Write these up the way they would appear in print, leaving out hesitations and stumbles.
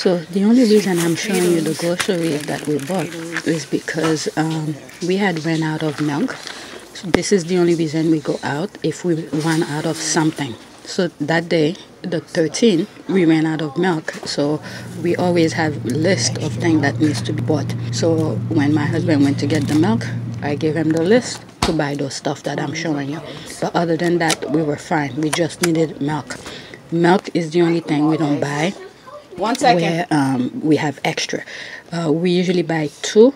So the only reason I'm showing you the groceries that we bought is because we had run out of milk. So this is the only reason we go out, if we run out of something. So that day, the 13th, we ran out of milk. So we always have a list of things that needs to be bought. So when my husband went to get the milk, I gave him the list to buy those stuff that I'm showing you. But other than that, we were fine. We just needed milk. Milk is the only thing we don't buy 1 second. where we have extra. We usually buy 2,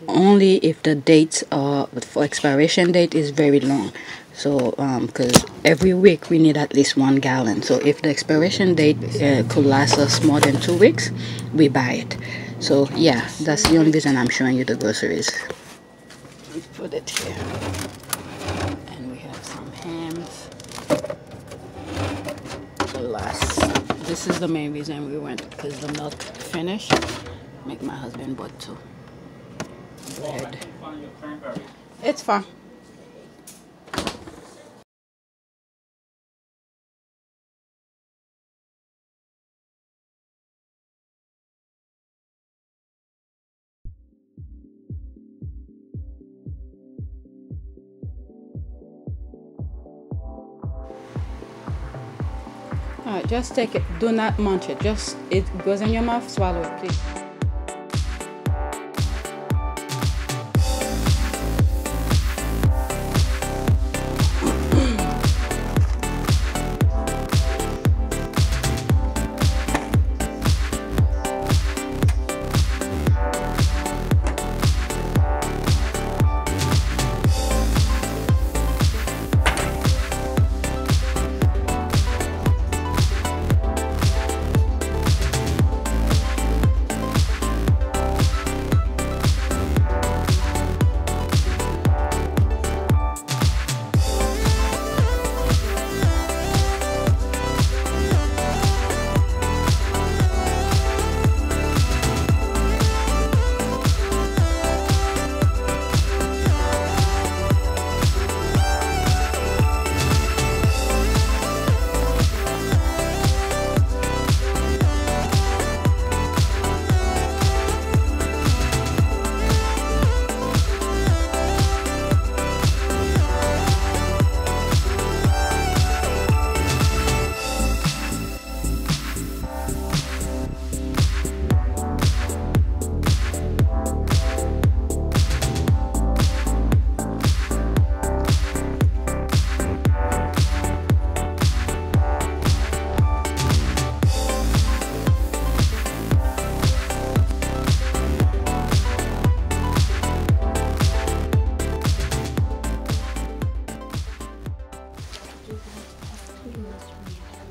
only if the dates for expiration date is very long. So because every week we need at least 1 gallon. So if the expiration date could last us more than 2 weeks, we buy it. So yeah, that's the only reason I'm showing you the groceries. Let's put it here. And we have some hams. This is the main reason we went, because the milk finished. Make my husband bought 2. Bread. It's fine. Alright, just take it. Do not munch it. Just, it goes in your mouth, swallow it, please.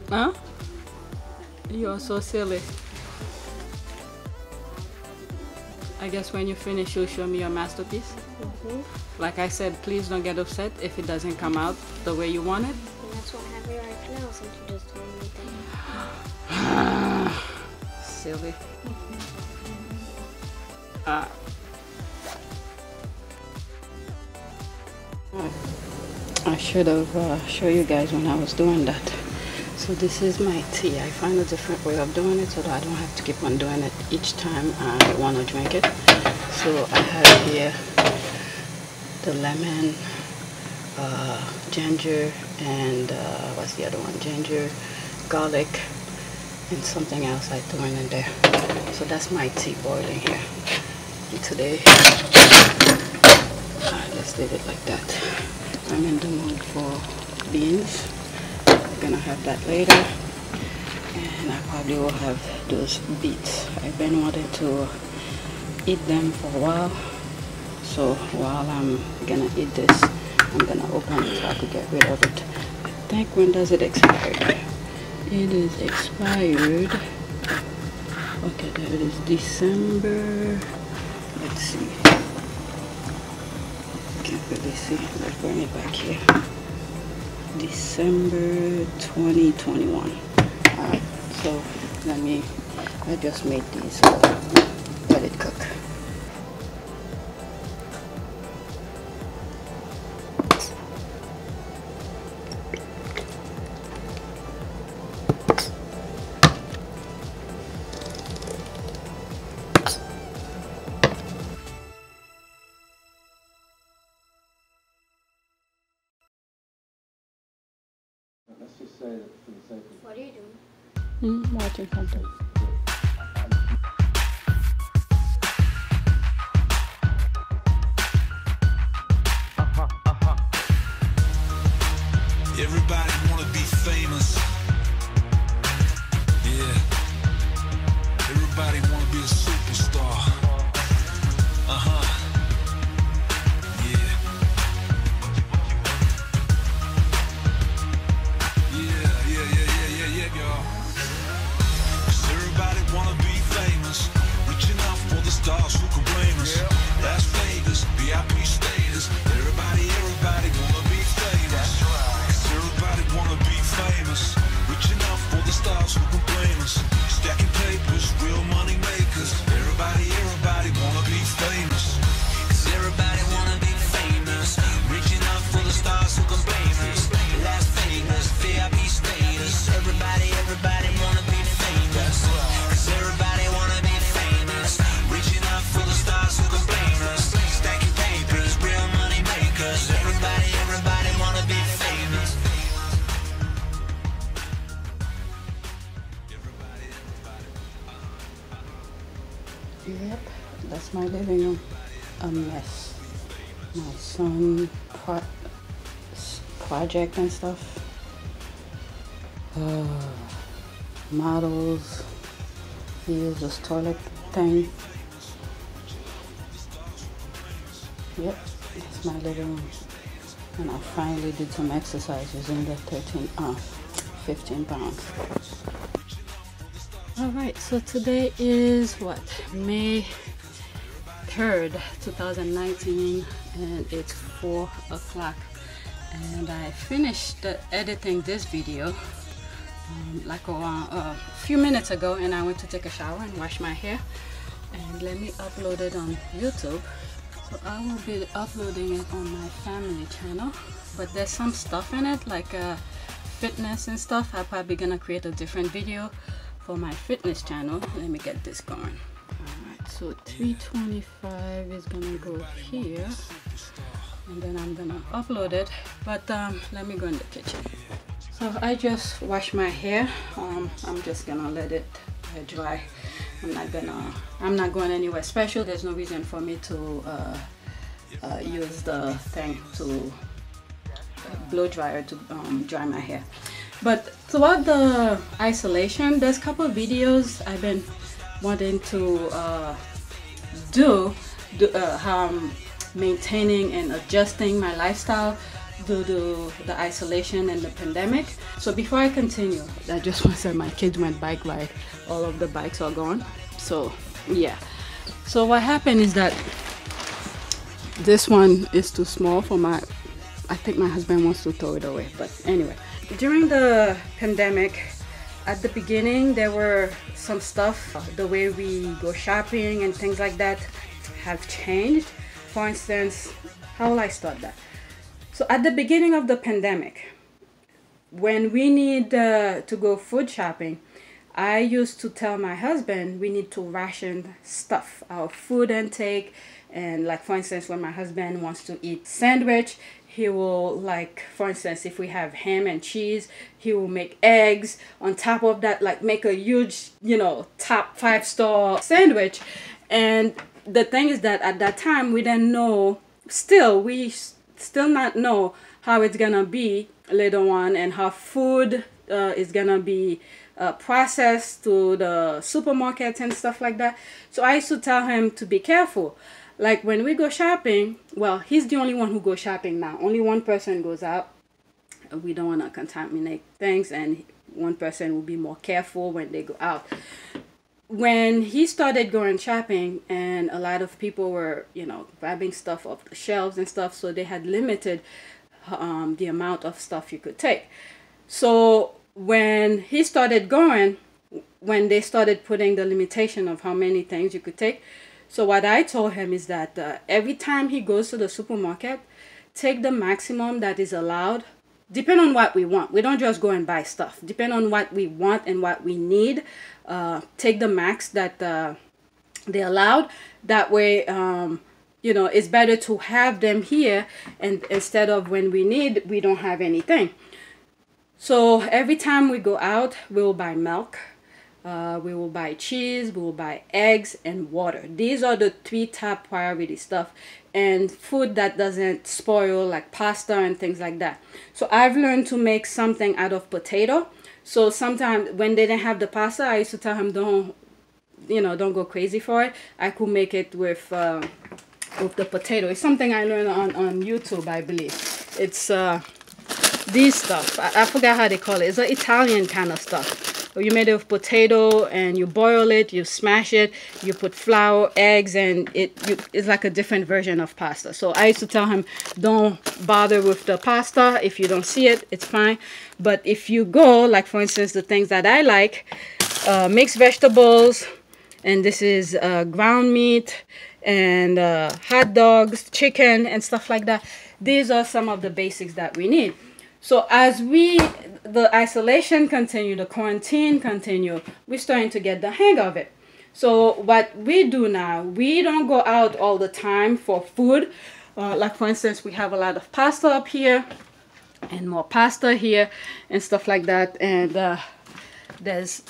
Huh? You're so silly. I guess when you finish, you'll show me your masterpiece. Like I said, please don't get upset if it doesn't come out the way you want it. And that's what I have here right now, since you just told me that. Silly. I should have showed you guys when I was doing that. So this is my tea. I find a different way of doing it so that I don't have to keep on doing it each time I want to drink it. So I have here the lemon, ginger, and what's the other one? Ginger, garlic, and something else I threw in there. So that's my tea boiling here. And today, let's leave it like that. I'm in the mood for beans. I'm gonna have that later, and I probably will have those beets. I've been wanting to eat them for a while, so while I'm gonna eat this, I'm gonna open it so I could get rid of it. I think, when does it expire? It is expired. Okay, there it is, December. Let's see. Can't really see. Let's bring it back here. December 2021. Alright, so I just made these. Let it cook. What are you doing? Watching something. Everybody wanna be famous. Yeah. Everybody wanna be a superstar. Yeah. Yeah, y'all. 'Cause everybody wanna be famous. Rich enough for the stars who can blame us. Las Vegas, VIP status. Everybody wanna be famous. Everybody wanna be famous. Rich enough for the stars who can blame us. Stacking papers, real money makers. Everybody wanna be famous. 'Cause everybody wanna be famous. Rich enough for the stars who can blame us. Las Vegas, VIP status. Everybody wanna be famous. 'Cause everybody wanna be famous. Rich enough for the stars who can blame us. Stacking papers, real money makers. Everybody wanna be famous. Yep, that's my living room. A mess. My son project and stuff. Models. He uses toilet thing. Yep, that's my living room. And I finally did some exercises in the 15 pounds. Alright, so today is what? May 3rd, 2019, and it's 4 o'clock. And I finished editing this video like a few minutes ago, and I went to take a shower and wash my hair. And let me upload it on YouTube. So I will be uploading it on my family channel, but there's some stuff in it like fitness and stuff. I'm probably gonna create a different video for my fitness channel. Let me get this going. Alright, so 325 is gonna go here, and then I'm gonna upload it, but let me go in the kitchen. So I just washed my hair. I'm just gonna let it dry. I'm not going anywhere special. There's no reason for me to use the thing to blow dryer to dry my hair. But throughout the isolation, there's a couple of videos I've been wanting to do how I'm maintaining and adjusting my lifestyle due to the isolation and the pandemic. So before I continue, I just want to say my kids went bike ride. All of the bikes are gone. So yeah. So what happened is that this one is too small for I think my husband wants to throw it away, but anyway. During the pandemic, at the beginning, there were some stuff, the way we go shopping and things like that have changed. For instance, how will I start that? So at the beginning of the pandemic, when we need to go food shopping, I used to tell my husband we need to ration stuff, our food intake. And like, for instance, when my husband wants to eat sandwich, he will, like, for instance, if we have ham and cheese, he will make eggs on top of that, like make a huge, top 5-star sandwich. And the thing is that at that time we didn't know, we still not know how it's gonna be later on, and how food is gonna be processed to the supermarkets and stuff like that. So I used to tell him to be careful. Like when we go shopping, well, he's the only one who goes shopping now. Only one person goes out. We don't want to contaminate things, and one person will be more careful when they go out. When he started going shopping, and a lot of people were, grabbing stuff off the shelves and stuff, so they had limited the amount of stuff you could take. So when he started going, when they started putting the limitation of how many things you could take, so what I told him is that every time he goes to the supermarket, take the maximum that is allowed. Depend on what we want. We don't just go and buy stuff. Depend on what we want and what we need. Take the max that they allowed. That way, it's better to have them here, and instead of when we need, we don't have anything. So every time we go out, we will buy milk, we will buy cheese, we will buy eggs and water. These are the three top priority stuff, and food that doesn't spoil, like pasta and things like that. So I've learned to make something out of potato. So sometimes when they didn't have the pasta, I used to tell him, don't go crazy for it. I could make it with the potato. It's something I learned on YouTube, I believe. It's these stuff. I forgot how they call it. It's an Italian kind of stuff. You made it with potato and you boil it, you smash it, you put flour, eggs, and it's like a different version of pasta. So I used to tell him, don't bother with the pasta. If you don't see it, it's fine. But if you go, like for instance, the things that I like, mixed vegetables, and this is ground meat, and hot dogs, chicken, and stuff like that. These are some of the basics that we need. So as the isolation continue, the quarantine continue, we're starting to get the hang of it. So what we do now, we don't go out all the time for food. Like for instance, we have a lot of pasta up here and more pasta here and stuff like that. And there's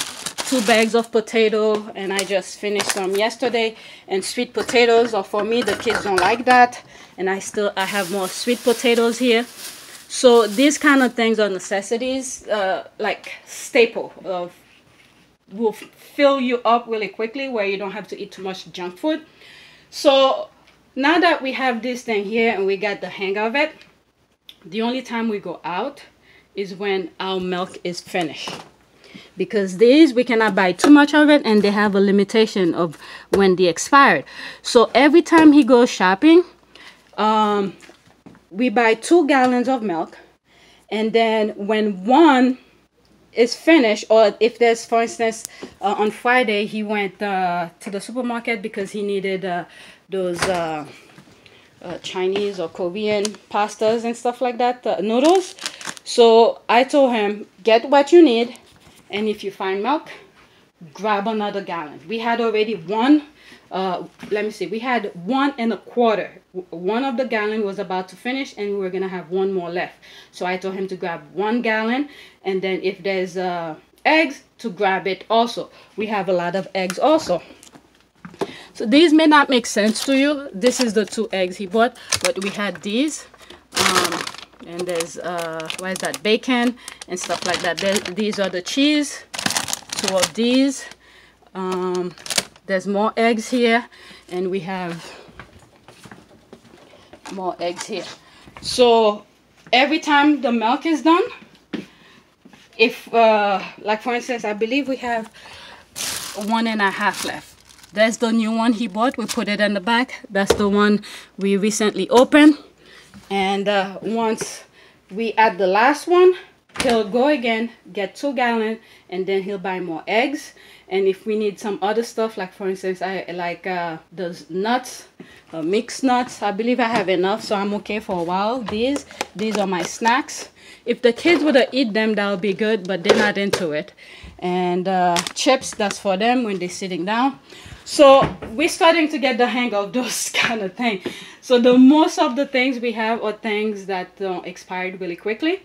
2 bags of potato, and I just finished some yesterday. And sweet potatoes are for me. The kids don't like that, and I have more sweet potatoes here. So these kind of things are necessities, like staple of will fill you up really quickly, where you don't have to eat too much junk food. So now that we have this thing here and we got the hang of it, the only time we go out is when our milk is finished. Because these, we cannot buy too much of it, and they have a limitation of when they expired. So every time he goes shopping, we buy 2 gallons of milk, and then when one is finished, or if there's, for instance, on Friday he went to the supermarket because he needed those Chinese or Korean pastas and stuff like that, noodles. So I told him, get what you need, and if you find milk, grab another gallon. We had already one. Let me see, we had 1 1/4. One of the gallon was about to finish, and we were gonna have 1 more left. So I told him to grab 1 gallon, and then if there's eggs, to grab it also. We have a lot of eggs also. So these may not make sense to you. This is the 2 eggs he bought, but we had these. And there's what is that, bacon and stuff like that. These are the cheese, 2 of these. There's more eggs here, and we have more eggs here. So every time the milk is done, if like for instance, I believe we have 1 1/2 left. There's the new one he bought. We put it in the back. That's the one we recently opened. And once we add the last one, he'll go again, get 2 gallons, and then he'll buy more eggs. And if we need some other stuff, like for instance, I like those nuts, mixed nuts. I believe I have enough, so I'm okay for a while. These are my snacks. If the kids would eat them, that would be good, but they're not into it. And chips, that's for them when they're sitting down. So we're starting to get the hang of those kind of things. So the most of the things we have are things that don't expire really quickly.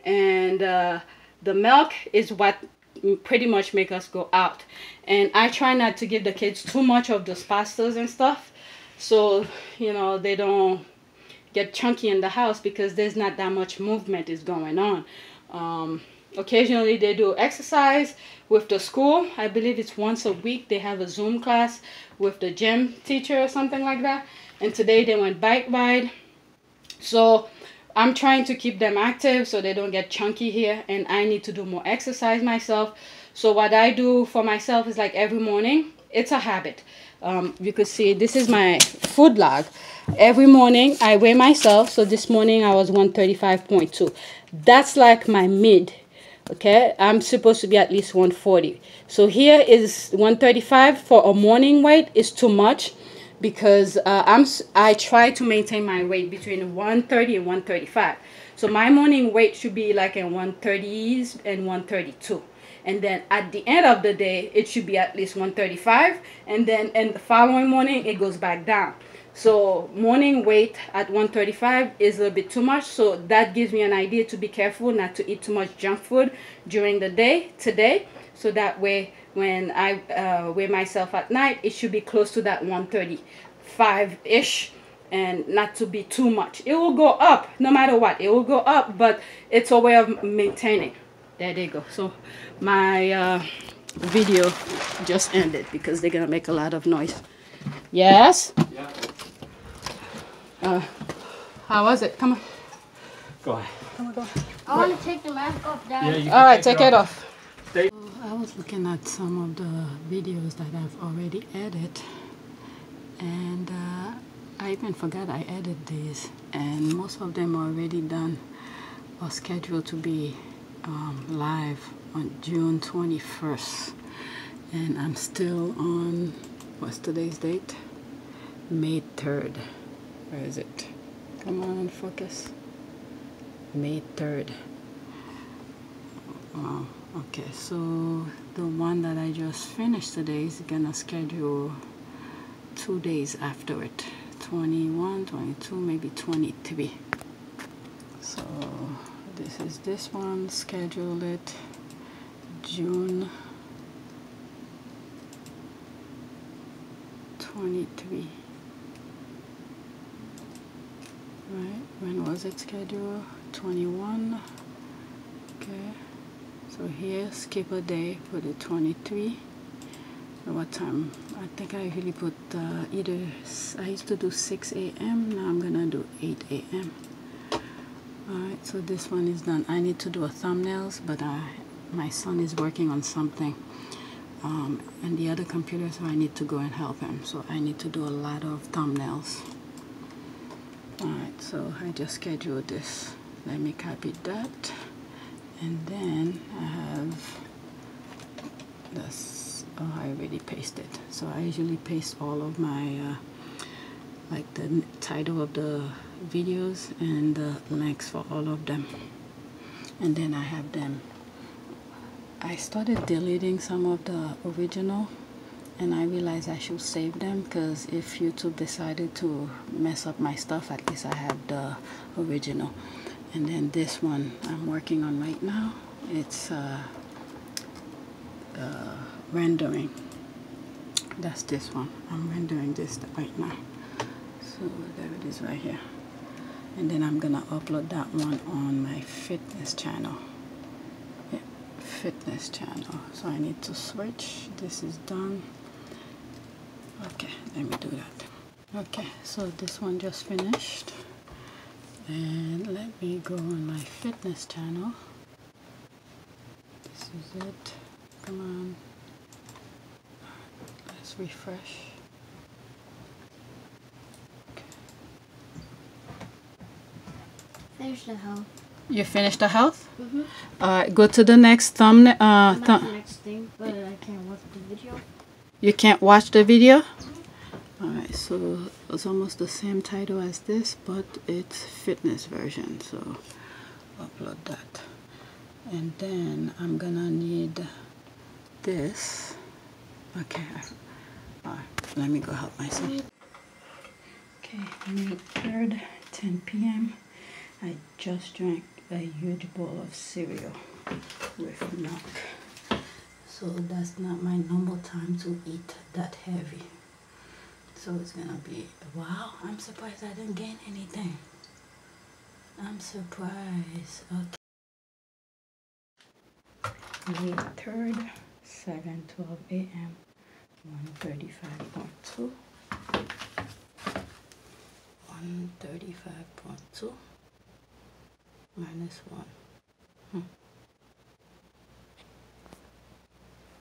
And the milk is what pretty much make us go out. And I try not to give the kids too much of those pastas and stuff, so they don't get chunky in the house, because there's not that much movement is going on. Occasionally they do exercise with the school. I believe it's once a week they have a Zoom class with the gym teacher or something like that. And today they went bike ride. So I'm trying to keep them active so they don't get chunky here, and I need to do more exercise myself. So what I do for myself is, like, every morning, it's a habit. You could see this is my food log. Every morning I weigh myself. So this morning I was 135.2. That's like my mid. Okay, I'm supposed to be at least 140. So here is 135 for a morning weight is too much, because I try to maintain my weight between 130 and 135. So my morning weight should be like in 130s and 132. And then at the end of the day, it should be at least 135. And then in the following morning, it goes back down. So morning weight at 135 is a little bit too much. So that gives me an idea to be careful not to eat too much junk food during the day today. So that way when I weigh myself at night, it should be close to that 135-ish and not to be too much. It will go up no matter what. It will go up, but it's a way of maintaining. There they go. So my video just ended because they're gonna make a lot of noise. Yes? Yeah. How was it? Come on. Go ahead. Come on, go. I want to take the mask off, Dad. Yeah, you can All right, take it off. Stay. I was looking at some of the videos that I've already edited, and I even forgot I edited these, and most of them are already done or scheduled to be live on June 21st, and I'm still on, what's today's date? May 3rd. Where is it? Come on, focus. May 3rd. Oh, okay, so the one that I just finished today is gonna schedule 2 days after it. 21, 22, maybe 23. So this is this one, schedule it June 23. Right, when was it scheduled? 21. Okay, so here skip a day, put it 23. What time? I think I usually put either, I used to do 6 a.m. now I'm gonna do 8 a.m. Alright, so this one is done. I need to do a thumbnails, but my son is working on something and the other computer, so I need to go and help him. So I need to do a lot of thumbnails. Alright, so I just scheduled this. Let me copy that, and then I have this. Oh, I already pasted. So I usually paste all of my like the title of the videos and the links for all of them, and then I have them. I started deleting some of the original, and I realized I should save them, because if YouTube decided to mess up my stuff, at least I have the original. And then this one I'm working on right now, it's rendering. That's this one. I'm rendering this right now. So there it is right here. And then I'm gonna upload that one on my fitness channel. Yeah, fitness channel. So I need to switch. This is done. Okay, let me do that. Okay, so this one just finished. And let me go on my fitness channel. This is it. Come on. Let's refresh. Okay. Finish the health. You finished the health? Go to the next thumbnail. Not the next thing, but I can't watch the video. You can't watch the video? Alright, so it's almost the same title as this, but it's fitness version, so upload that. And then I'm gonna need this. Okay, alright, let me go help myself. Okay, May 3rd, 10 p.m. I just drank a huge bowl of cereal with milk. So that's not my normal time to eat that heavy. So it's gonna be, wow, I'm surprised I didn't gain anything. I'm surprised. Okay. May 3rd, 7:12 a.m. 135.2. 135.2 minus 1.